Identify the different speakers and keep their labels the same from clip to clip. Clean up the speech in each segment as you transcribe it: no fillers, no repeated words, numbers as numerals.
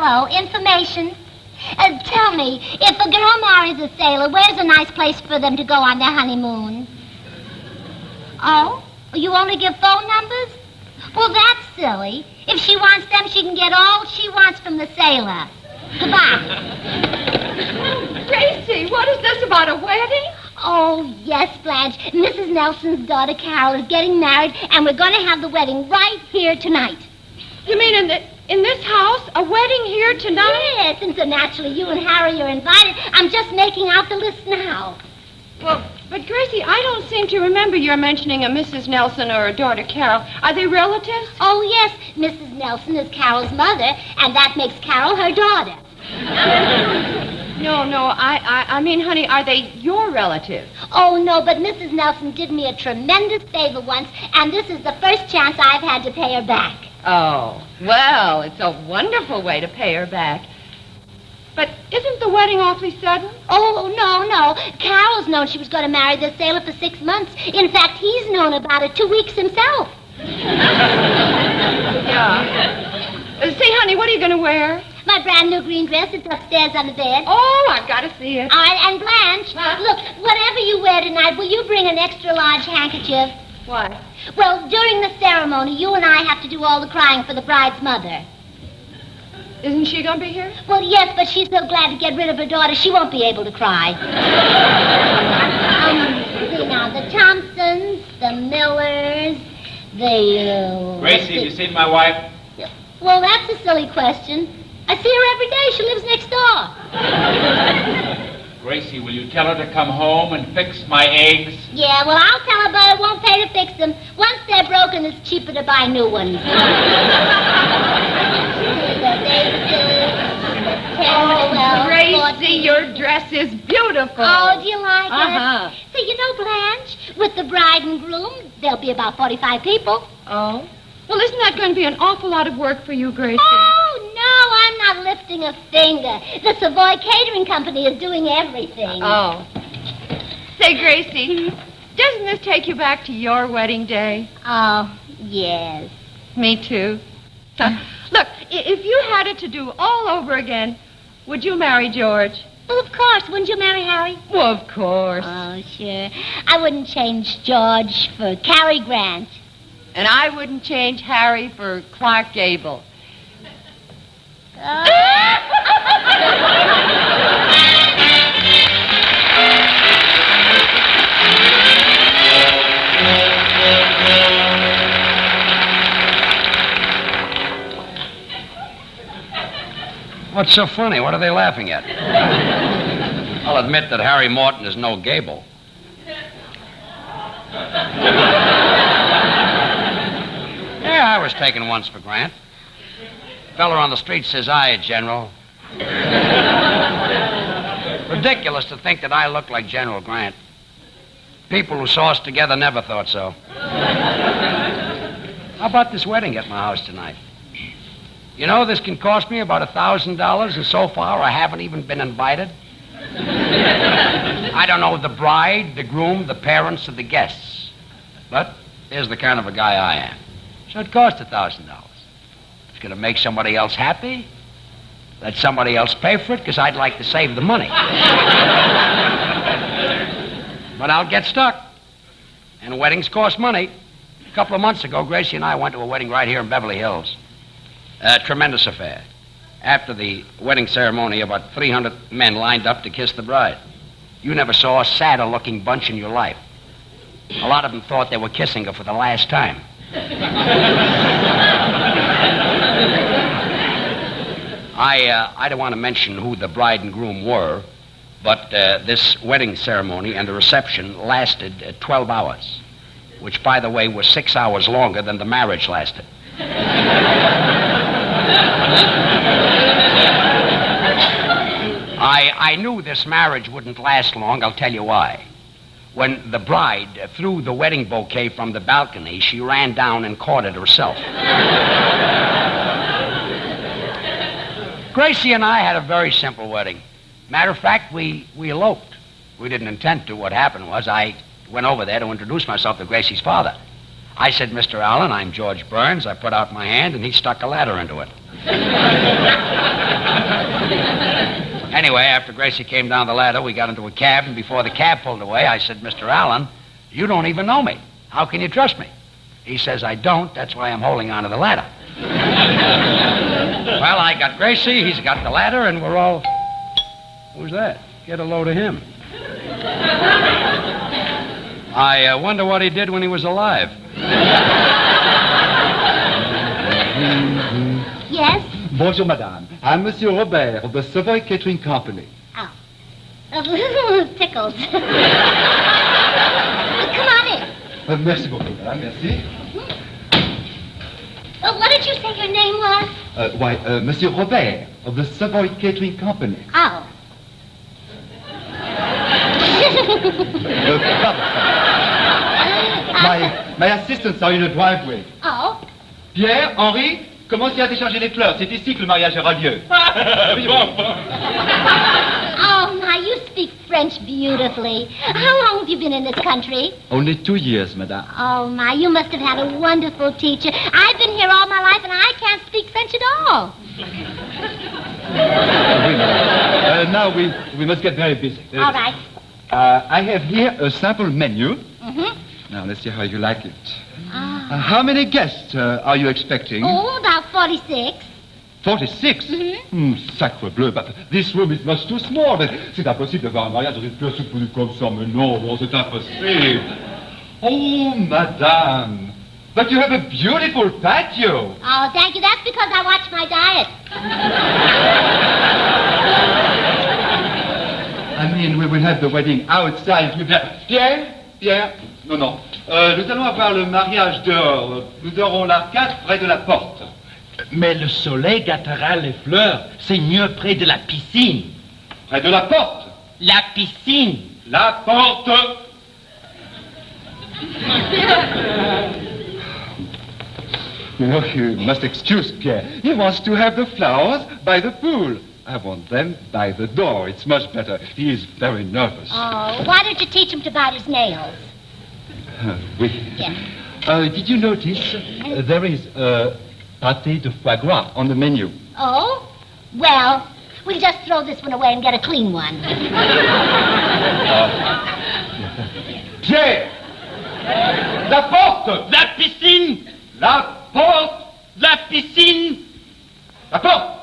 Speaker 1: Hello, information. Tell me, if a girl marries a sailor, where's a nice place for them to go on their honeymoon? Oh? You only give phone numbers? Well, that's silly. If she wants them, she can get all she wants from the sailor. Goodbye.
Speaker 2: Gracie, what is this about a wedding?
Speaker 1: Oh, yes, Blanche. Mrs. Nelson's daughter, Carol, is getting married, and we're going to have the wedding right here tonight.
Speaker 2: You mean in this house? A wedding here tonight?
Speaker 1: Yes, and so naturally you and Harry are invited. I'm just making out the list now.
Speaker 2: Well, but Gracie, I don't seem to remember your mentioning a Mrs. Nelson or a daughter Carol. Are they relatives?
Speaker 1: Oh, yes. Mrs. Nelson is Carol's mother, and that makes Carol her daughter.
Speaker 2: No, I mean, honey, are they your relatives?
Speaker 1: Oh, no, but Mrs. Nelson did me a tremendous favor once, and this is the first chance I've had to pay her back.
Speaker 2: Oh, well, it's a wonderful way to pay her back. But isn't the wedding awfully sudden?
Speaker 1: Oh, no. Carol's known she was going to marry the sailor for 6 months. In fact, he's known about it 2 weeks himself.
Speaker 2: Yeah. See, honey, what are you going to wear?
Speaker 1: My brand new green dress. It's upstairs on the bed.
Speaker 2: Oh, I've got to see it.
Speaker 1: All right, and Blanche, look, whatever you wear tonight, will you bring an extra large handkerchief?
Speaker 2: Why?
Speaker 1: Well, during the ceremony, you and I have to do all the crying for the bride's mother.
Speaker 2: Isn't she going to be here?
Speaker 1: Well, yes, but she's so glad to get rid of her daughter, she won't be able to cry. See now, the Thompsons, the Millers, the...
Speaker 3: Gracie, have you seen my wife?
Speaker 1: Well, that's a silly question. I see her every day. She lives next door.
Speaker 3: Gracie, will you tell her to come home and fix my eggs?
Speaker 1: Yeah, well, I'll tell her, but it won't pay to fix them. Once they're broken, it's cheaper to buy new ones. The vases, the
Speaker 2: Oh, Gracie, your dress is beautiful.
Speaker 1: Oh, do you like
Speaker 2: Uh-huh.
Speaker 1: it? So, you know, Blanche, with the bride and groom, there'll be about 45 people.
Speaker 2: Oh? Well, isn't that going to be an awful lot of work for you, Gracie?
Speaker 1: Oh, no, I'm not lifting a finger. The Savoy Catering Company is doing everything.
Speaker 2: Oh. Say, Gracie, doesn't this take you back to your wedding day?
Speaker 1: Oh, yes.
Speaker 2: Me too. Look, if you had it to do all over again, would you marry George?
Speaker 1: Well, of course. Wouldn't you marry Harry?
Speaker 2: Well, of course.
Speaker 1: Oh, sure. I wouldn't change George for Cary Grant.
Speaker 2: And I wouldn't change Harry for Clark Gable.
Speaker 4: What's so funny? What are they laughing at? I'll admit that Harry Morton is no Gable. Yeah, I was taken once for Grant. Fella on the street says, "Aye, General." Ridiculous to think that I look like General Grant. People who saw us together never thought so. How about this wedding at my house tonight? You know, this can cost me about $1,000, and so far I haven't even been invited. I don't know the bride, the groom, the parents, or the guests. But there's the kind of a guy I am. So it cost $1,000. It's going to make somebody else happy. Let somebody else pay for it, because I'd like to save the money. But I'll get stuck. And weddings cost money. A couple of months ago, Gracie and I went to a wedding right here in Beverly Hills. A tremendous affair. After the wedding ceremony, about 300 men lined up to kiss the bride. You never saw a sadder-looking bunch in your life. A lot of them thought they were kissing her for the last time. I don't want to mention who the bride and groom were, but this wedding ceremony and the reception lasted 12 hours, which, by the way, was 6 hours longer than the marriage lasted. I knew this marriage wouldn't last long. I'll tell you why. When the bride threw the wedding bouquet from the balcony, she ran down and caught it herself. Gracie and I had a very simple wedding. Matter of fact, we eloped. We didn't intend to. What happened was I went over there to introduce myself to Gracie's father. I said, "Mr. Allen, I'm George Burns." I put out my hand, and he stuck a ladder into it. Anyway, after Gracie came down the ladder, we got into a cab, and before the cab pulled away, I said, Mr. Allen, you don't even know me. How can you trust me? He says, I don't. That's why I'm holding onto the ladder. Well, I got Gracie, he's got the ladder, and we're all... Who's that? Get a load of him. I wonder what he did when he was alive.
Speaker 1: Yes?
Speaker 5: Bonjour, madame. I'm Monsieur Robert of the Savoy Catering Company.
Speaker 1: Oh. Tickled. Come on in.
Speaker 5: Merci beaucoup, madame. Merci.
Speaker 1: What did you say your name was?
Speaker 5: Monsieur Robert of the Savoy Catering Company.
Speaker 1: Oh.
Speaker 5: My assistants are in the driveway.
Speaker 1: Oh.
Speaker 5: Pierre, Henri, commencez à décharger les fleurs. C'est ici que le mariage aura lieu.
Speaker 1: Oh, my, you speak French beautifully. How long have you been in this country?
Speaker 5: Only 2 years, madame.
Speaker 1: Oh, my, you must have had a wonderful teacher. I've been here all my life, and I can't speak French at all.
Speaker 5: Now we must get very busy.
Speaker 1: All right.
Speaker 5: I have here a sample menu.
Speaker 1: Mm-hmm.
Speaker 5: Now, let's see how you like it.
Speaker 1: Ah.
Speaker 5: How many guests are you expecting?
Speaker 1: Oh, about 46.
Speaker 5: 46? Sacre bleu, but this room is much too small. C'est impossible de voir un mariage dans une pièce comme ça, mais non, c'est impossible. Oh, madame, but you have a beautiful patio.
Speaker 1: Oh, thank you. That's because I watch my diet.
Speaker 5: I mean, we will have the wedding outside. Pierre? Non. Nous allons avoir le mariage dehors. Nous aurons l'arcade près de la porte.
Speaker 6: Mais le soleil gâtera les fleurs. C'est mieux près de la piscine.
Speaker 5: Près de la porte?
Speaker 6: La piscine.
Speaker 5: La porte! Oh, you must excuse Pierre. He wants to have the flowers by the pool. I want them by the door. It's much better. He is very nervous.
Speaker 1: Oh, why don't you teach him to bite his nails?
Speaker 5: Oui.
Speaker 1: Yeah.
Speaker 5: Did you notice there is pâté de foie gras on the menu?
Speaker 1: Oh? Well, we'll just throw this one away and get a clean one.
Speaker 5: Pierre! La porte!
Speaker 6: La piscine.
Speaker 5: La porte!
Speaker 6: La piscine.
Speaker 5: La porte!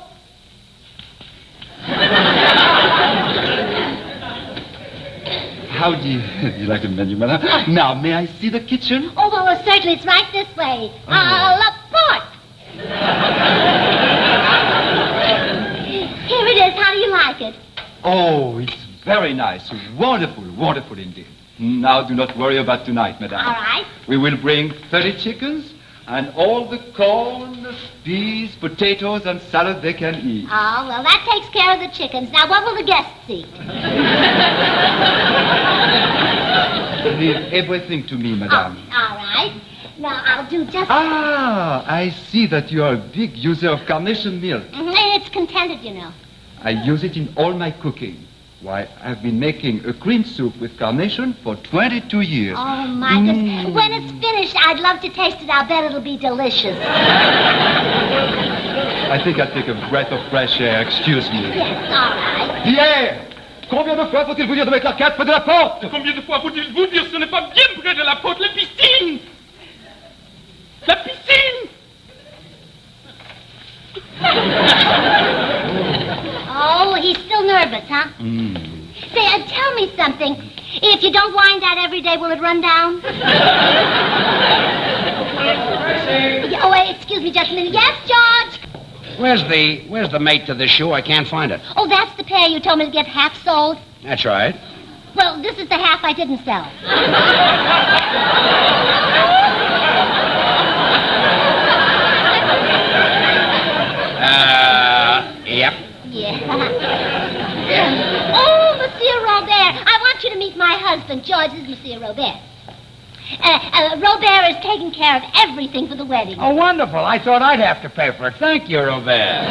Speaker 5: How do you like the menu, madame? Now, may I see the kitchen?
Speaker 1: Oh, well, certainly. It's right this way. La porte. Here it is. How do you like it?
Speaker 5: Oh, it's very nice. Wonderful, wonderful indeed. Now, do not worry about tonight, madame.
Speaker 1: All right.
Speaker 5: We will bring 30 chickens and all the corn, peas, potatoes, and salad they can eat.
Speaker 1: Oh, well, that takes care of the chickens. Now, what will the guests eat?
Speaker 5: Leave everything to me, madame.
Speaker 1: Oh, all right. Now, I'll do just...
Speaker 5: Ah, I see that you are a big user of carnation milk.
Speaker 1: And it's contented, you know.
Speaker 5: I use it in all my cooking. Why, I've been making a cream soup with carnation for 22 years.
Speaker 1: Oh, my goodness. When it's finished, I'd love to taste it. I'll bet it'll be delicious.
Speaker 5: I think I'll take a breath of fresh air. Excuse me.
Speaker 1: Yes, all right.
Speaker 5: Pierre! Combien de fois faut-il vous dire de mettre l'arcade près de la porte?
Speaker 6: Combien de fois faut-il vous dire ce n'est pas bien près de la porte, la piscine? La piscine.
Speaker 1: Oh, he's still nervous, huh? Say, tell me something. If you don't wind that every day, will it run down? Oh, wait, excuse me just a minute. Yes, George?
Speaker 4: Where's the mate to this shoe? I can't find it.
Speaker 1: Oh, that's the pair you told me to get half sold?
Speaker 4: That's right.
Speaker 1: Well, this is the half I didn't sell.
Speaker 4: Yep.
Speaker 1: Yeah. Oh, Monsieur Robert, I want you to meet my husband. George, this is Monsieur Robert. Robert is taking care of everything for the wedding.
Speaker 4: Oh, wonderful. I thought I'd have to pay for it. Thank you, Robert.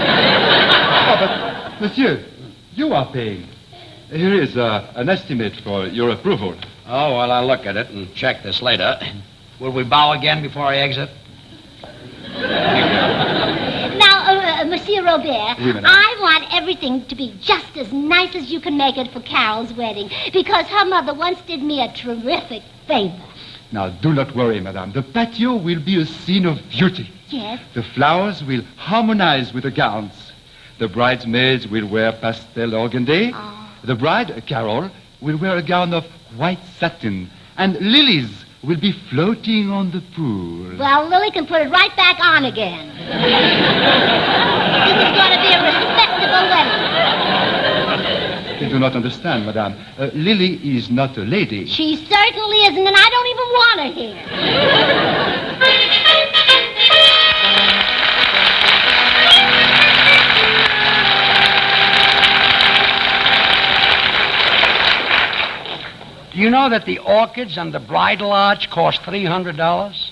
Speaker 5: But, monsieur, you are paying. Here is an estimate for your approval.
Speaker 4: Oh, well, I'll look at it and check this later. Will we bow again before I exit?
Speaker 1: Now, Monsieur Monsieur Robert,
Speaker 5: Oui, madame.
Speaker 1: I want everything to be just as nice as you can make it for Carol's wedding, because her mother once did me a terrific favor.
Speaker 5: Now, do not worry, madame. The patio will be a scene of beauty.
Speaker 1: Yes?
Speaker 5: The flowers will harmonize with the gowns. The bridesmaids will wear pastel organdy.
Speaker 1: Oh.
Speaker 5: The bride, Carol, will wear a gown of white satin. And lilies will be floating on the pool.
Speaker 1: Well, Lily can put it right back on again. This is going to be a respectable wedding.
Speaker 5: You do not understand, madame. Lily is not a lady.
Speaker 1: She certainly isn't, and I don't even want her here.
Speaker 4: Do you know that the orchids and the bridal arch cost $300?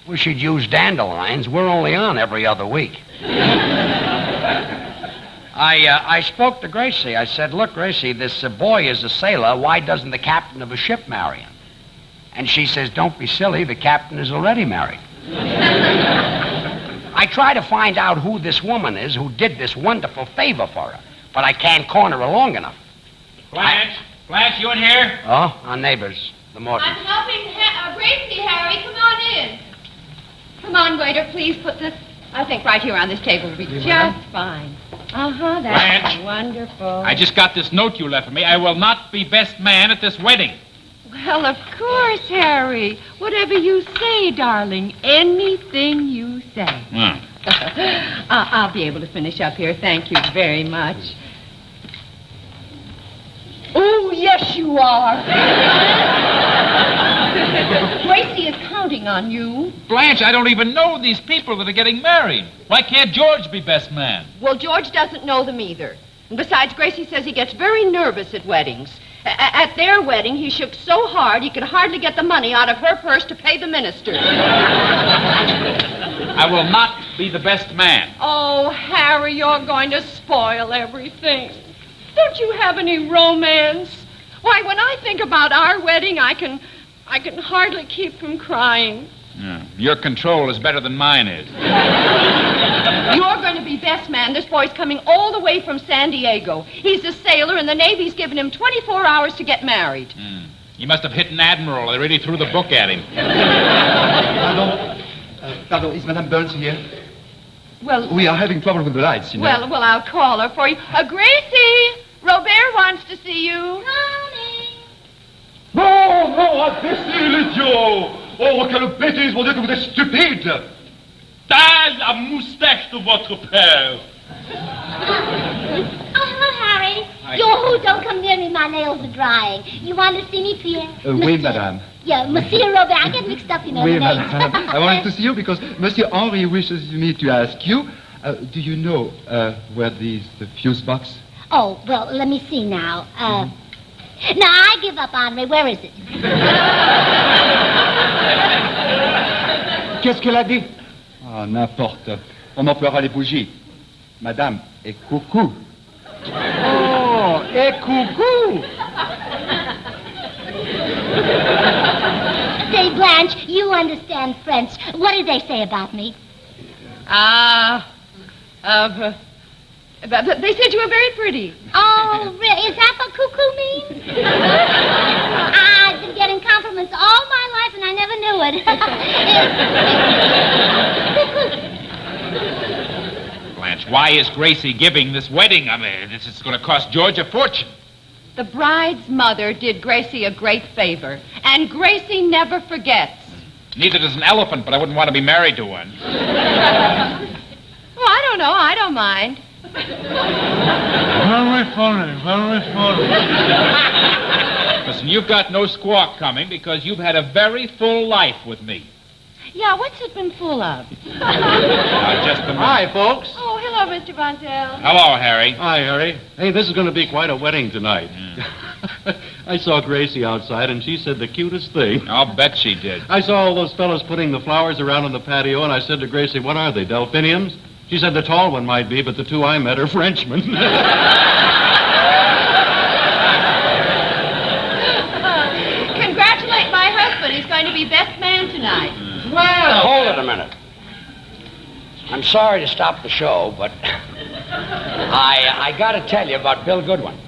Speaker 4: We should use dandelions. We're only on every other week. I spoke to Gracie. I said, look, Gracie, this boy is a sailor. Why doesn't the captain of a ship marry him? And she says, don't be silly. The captain is already married. I try to find out who this woman is who did this wonderful favor for her, but I can't corner her long enough.
Speaker 3: Blanche, you in here?
Speaker 4: Oh, our neighbors, the Mortons.
Speaker 2: I'm helping Gracie, Harry. Come on in. Come on, waiter. Please put this, I think, right here on this table will be just fine. Uh-huh, that's
Speaker 3: Blanche.
Speaker 2: wonderful.
Speaker 3: I just got this note you left for me. I will not be best man at this wedding.
Speaker 2: Well, of course, Harry. Whatever you say, darling. Anything you say. I'll be able to finish up here. Thank you very much. Oh, yes, you are. Gracie is counting on you.
Speaker 3: Blanche, I don't even know these people that are getting married. Why can't George be best man?
Speaker 2: Well, George doesn't know them either. And besides, Gracie says he gets very nervous at weddings. At their wedding, he shook so hard he could hardly get the money out of her purse to pay the minister.
Speaker 3: I will not be the best man.
Speaker 2: Oh, Harry, you're going to spoil everything. Don't you have any romance? Why, when I think about our wedding, I can hardly keep from crying.
Speaker 3: Yeah. Your control is better than mine is.
Speaker 2: You're going to be best man. This boy's coming all the way from San Diego. He's a sailor, and the Navy's given him 24 hours to get married.
Speaker 3: You must have hit an admiral. They really threw the book at him.
Speaker 5: Pardon, is Madame Burns here?
Speaker 2: Well,
Speaker 5: We are having trouble with the lights, you know.
Speaker 2: well, I'll call her for you. Gracie, Robert wants to see you.
Speaker 1: Coming.
Speaker 5: Non, non, abaissez l'idiot! Oh, quelle bêtise, mon Dieu, que vous êtes stupide!
Speaker 6: Taille la moustache de votre père.
Speaker 1: Oh, hello, Harry. Oh, don't come near me. My nails are drying. You want to see me, Pierre?
Speaker 5: Oui, madame.
Speaker 1: Yeah, Monsieur Robert. I get mixed up, you know.
Speaker 5: Oui,
Speaker 1: the names.
Speaker 5: madame. I wanted to see you because Monsieur Henri wishes me to ask you, do you know where the fuse box?
Speaker 1: Oh, well, let me see now. No, I give up, Henri. Where is it?
Speaker 5: Qu'est-ce qu'elle a dit? Ah, n'importe. On emploiera les bougies. Madame, et coucou. Oh, et coucou.
Speaker 1: Say, Blanche, you understand French. What did they say about me?
Speaker 2: They said you were very pretty.
Speaker 1: Oh, really? Is that what cuckoo means? I've been getting compliments all my life, and I never knew it.
Speaker 3: Blanche, why is Gracie giving this wedding? I mean, this is going to cost George a fortune.
Speaker 2: The bride's mother did Gracie a great favor, and Gracie never forgets.
Speaker 3: Neither does an elephant, but I wouldn't want to be married to one.
Speaker 2: Oh, I don't know. I don't mind.
Speaker 6: Very funny, very funny.
Speaker 3: Listen, you've got no squawk coming because you've had a very full life with me.
Speaker 2: Yeah, what's it been full of?
Speaker 3: Now, just a minute.
Speaker 7: Hi, folks.
Speaker 2: Oh, hello, Mr. Bontel.
Speaker 3: Hello, Harry.
Speaker 7: Hi, Harry. Hey, this is going to be quite a wedding tonight. I saw Gracie outside, and she said the cutest thing.
Speaker 3: I'll bet she did.
Speaker 7: I saw all those fellows putting the flowers around on the patio, and I said to Gracie, what are they, delphiniums? She said the tall one might be, but the two I met are Frenchmen.
Speaker 2: Congratulate my husband. He's going to be best man tonight.
Speaker 4: Well, hold it a minute. I'm sorry to stop the show, but I got to tell you about Bill Goodwin.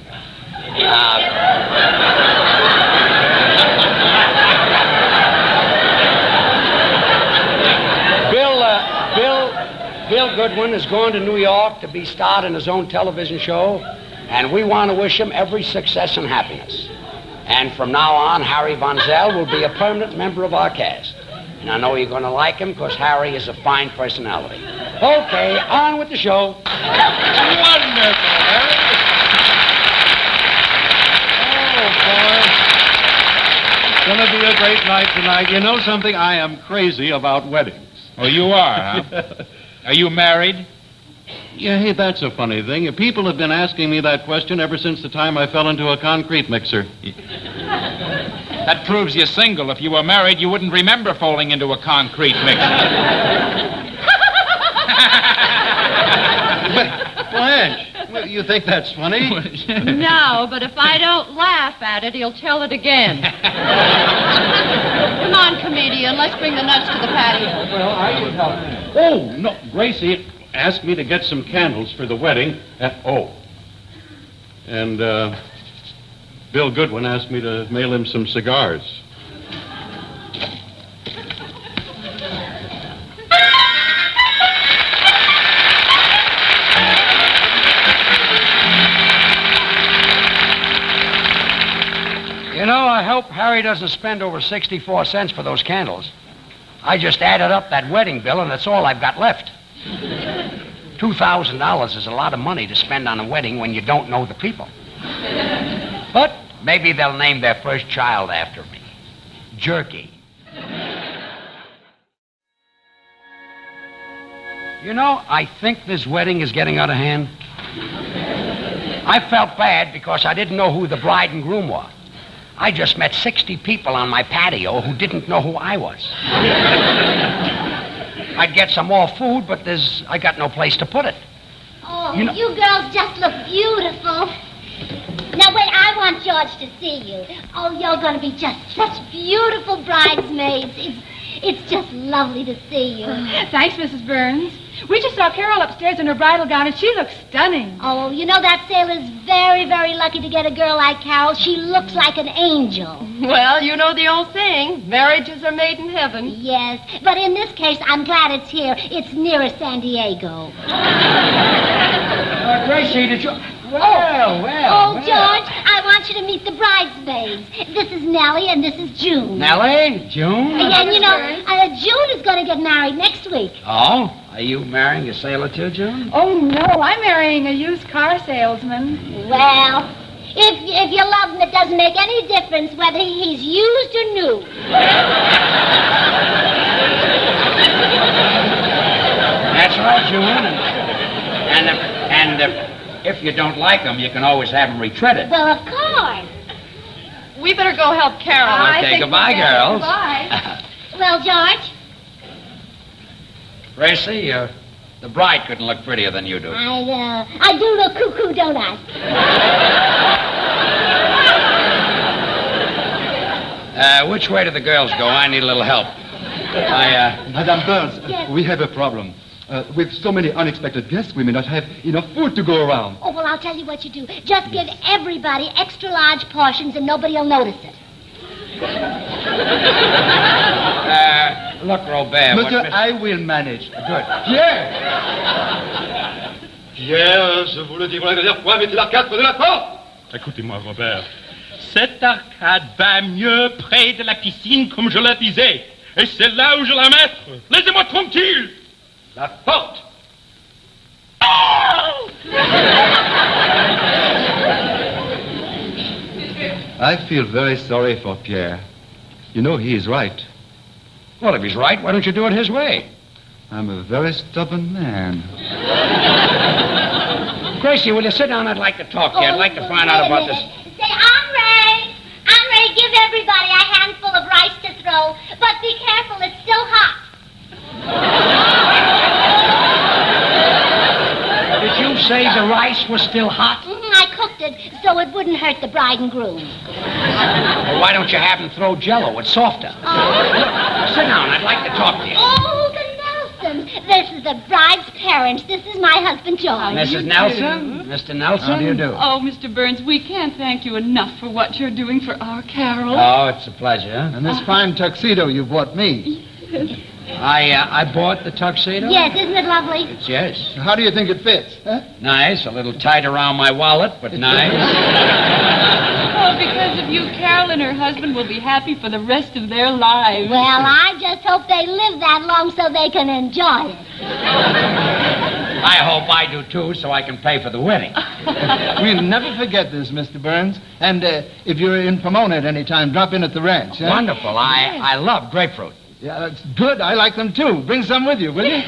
Speaker 4: Bill Goodwin is going to New York to be starred in his own television show, and we want to wish him every success and happiness. And from now on, Harry Von Zell will be a permanent member of our cast. And I know you're going to like him because Harry is a fine personality. Okay, on with the show.
Speaker 3: Wonderful, Harry.
Speaker 7: It's going to be a great night tonight. You know something? I am crazy about weddings.
Speaker 3: Oh, you are, huh? Are you married?
Speaker 7: Yeah, hey, that's a funny thing. People have been asking me that question ever since the time I fell into a concrete mixer.
Speaker 3: That proves you're single. If you were married, you wouldn't remember falling into a concrete mixer.
Speaker 7: Blanche, you think that's funny?
Speaker 2: No, but if I don't laugh at it, he'll tell it again. Come on, comedian. Let's bring the nuts to the patio.
Speaker 7: Well, I can help. Oh, no, Gracie asked me to get some candles for the wedding. And Bill Goodwin asked me to mail him some cigars.
Speaker 4: You know, I hope Harry doesn't spend over 64 cents for those candles. I just added up that wedding bill, and that's all I've got left. $2,000 is a lot of money to spend on a wedding when you don't know the people. But maybe they'll name their first child after me. Jerky. You know, I think this wedding is getting out of hand. I felt bad because I didn't know who the bride and groom were. I just met 60 people on my patio who didn't know who I was. I'd get some more food, but I got no place to put it.
Speaker 1: Oh, you girls just look beautiful. Now, wait, I want George to see you. Oh, you're going to be just such beautiful bridesmaids. It's just lovely to see you.
Speaker 8: Thanks, Mrs. Burns. We just saw Carol upstairs in her bridal gown, and she looks stunning.
Speaker 1: Oh, you know, that sailor's very, very lucky to get a girl like Carol. She looks like an angel.
Speaker 2: Well, you know the old saying, marriages are made in heaven.
Speaker 1: Yes, but in this case, I'm glad it's here. It's nearer San Diego.
Speaker 4: Gracie, did you...
Speaker 1: Oh, George, I want you to meet the bridesmaids. This is Nellie, and this is June.
Speaker 4: Nellie? June?
Speaker 1: And, you know, June is going to get married next week.
Speaker 4: Oh? Are you marrying a sailor too, June?
Speaker 8: Oh, no, I'm marrying a used car salesman.
Speaker 1: Well, if you love him, it doesn't make any difference whether he's used or new.
Speaker 4: That's right, June. And if you don't like him, you can always have him retreaded.
Speaker 1: Well, of course.
Speaker 2: We better go help Carol.
Speaker 4: Okay, goodbye, girls.
Speaker 8: Goodbye.
Speaker 1: Well, George?
Speaker 4: Gracie, the bride couldn't look prettier than you do.
Speaker 1: I do look cuckoo, don't I?
Speaker 4: Which way do the girls go? I need a little help.
Speaker 5: Madame Burns,
Speaker 1: Yes.
Speaker 5: we have a problem. With so many unexpected guests, we may not have enough food to go around.
Speaker 1: Oh, well, I'll tell you what you do. Just give everybody extra large portions and nobody will notice it.
Speaker 4: Look, Robert.
Speaker 5: Monsieur, I will manage.
Speaker 4: Good.
Speaker 5: Pierre! Pierre, je vous le dis pour la dernière fois, mettez l'arcade près de la porte!
Speaker 6: Écoutez-moi, Robert. Cette arcade va mieux près de la piscine comme je la disais. Et c'est là où je la mettre. Laissez-moi tranquille.
Speaker 4: La porte!
Speaker 5: I feel very sorry for Pierre. You know, he is right.
Speaker 4: Well, if he's right, why don't you do it his way?
Speaker 5: I'm a very stubborn man.
Speaker 4: Gracie, will you sit down? I'd like to talk to you. I'd like to find out about this.
Speaker 1: Say, Henri, give everybody a handful of rice to throw, but be careful, it's still hot.
Speaker 4: Did you say the rice was still hot?
Speaker 1: I cooked it so it wouldn't hurt the bride and groom.
Speaker 4: Well, why don't you have them throw Jell-O? It's softer.
Speaker 1: Oh.
Speaker 4: Sit down. I'd like to talk to you.
Speaker 1: Oh, the Nelsons. This is the bride's parents. This is my husband, George.
Speaker 4: Mrs. Nelson? Mr. Nelson?
Speaker 9: How do you do?
Speaker 8: Oh, Mr. Burns, we can't thank you enough for what you're doing for our Carol.
Speaker 4: Oh, it's a pleasure.
Speaker 9: And this fine tuxedo you bought me.
Speaker 4: I bought the tuxedo?
Speaker 1: Yes, isn't it lovely?
Speaker 4: Yes.
Speaker 9: How do you think it fits? Huh?
Speaker 4: Nice. A little tight around my wallet, but nice.
Speaker 8: Oh, because of you, Carol and her husband will be happy for the rest of their lives.
Speaker 1: Well, I just hope they live that long so they can enjoy it.
Speaker 4: I hope I do, too, so I can pay for the wedding.
Speaker 9: We'll never forget this, Mr. Burns. And if you're in Pomona at any time, drop in at the ranch. Huh?
Speaker 4: Wonderful. I love grapefruit.
Speaker 9: Yeah, that's good. I like them, too. Bring some with you, will you?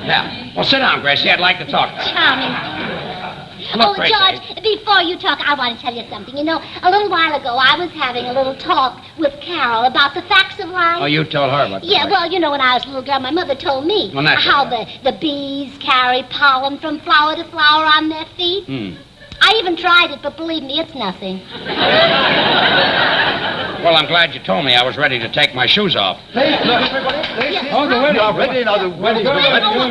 Speaker 4: Yeah. Well, sit down, Gracie. I'd like to talk to you.
Speaker 1: Charming.
Speaker 4: Look, Gracie.
Speaker 1: George, before you talk, I want to tell you something. You know, a little while ago, I was having a little talk with Carol about the facts of life.
Speaker 4: Oh, you told her about
Speaker 1: Yeah,
Speaker 4: that.
Speaker 1: well, you know, when I was a little girl, my mother told me
Speaker 4: Well, naturally.
Speaker 1: how the bees carry pollen from flower to flower on their feet. I even tried it, but believe me, it's nothing.
Speaker 4: Well, I'm glad you told me. I was ready to take my shoes off.
Speaker 9: Hey, look, everybody.
Speaker 1: Oh, the wedding.
Speaker 9: You are ready now. The wedding.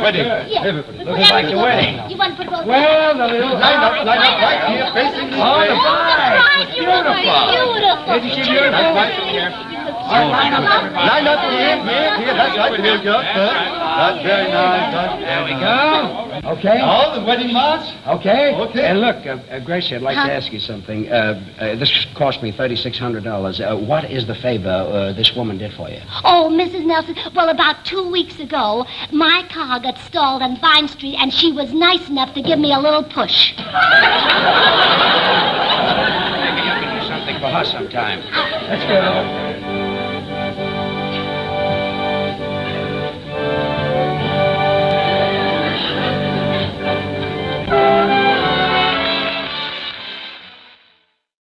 Speaker 9: Wedding.
Speaker 1: Yeah.
Speaker 9: Everybody.
Speaker 1: Put
Speaker 4: like the wedding.
Speaker 1: You want to put both
Speaker 9: Well, the little line up right here, facing this way.
Speaker 4: the bride.
Speaker 1: Beautiful.
Speaker 9: Line up here. That's right. Here, good. That's very nice.
Speaker 4: There we go. Okay.
Speaker 9: Now, the wedding march.
Speaker 4: Okay.
Speaker 9: Okay.
Speaker 4: And look, Gracie, I'd like to ask you something. This cost me $3,600. What is the favor this woman did for you?
Speaker 1: Oh, Mrs. Nelson, well, about 2 weeks ago, my car got stalled on Vine Street, and she was nice enough to give me a little push.
Speaker 4: Maybe you can do something for her sometime. Let's go.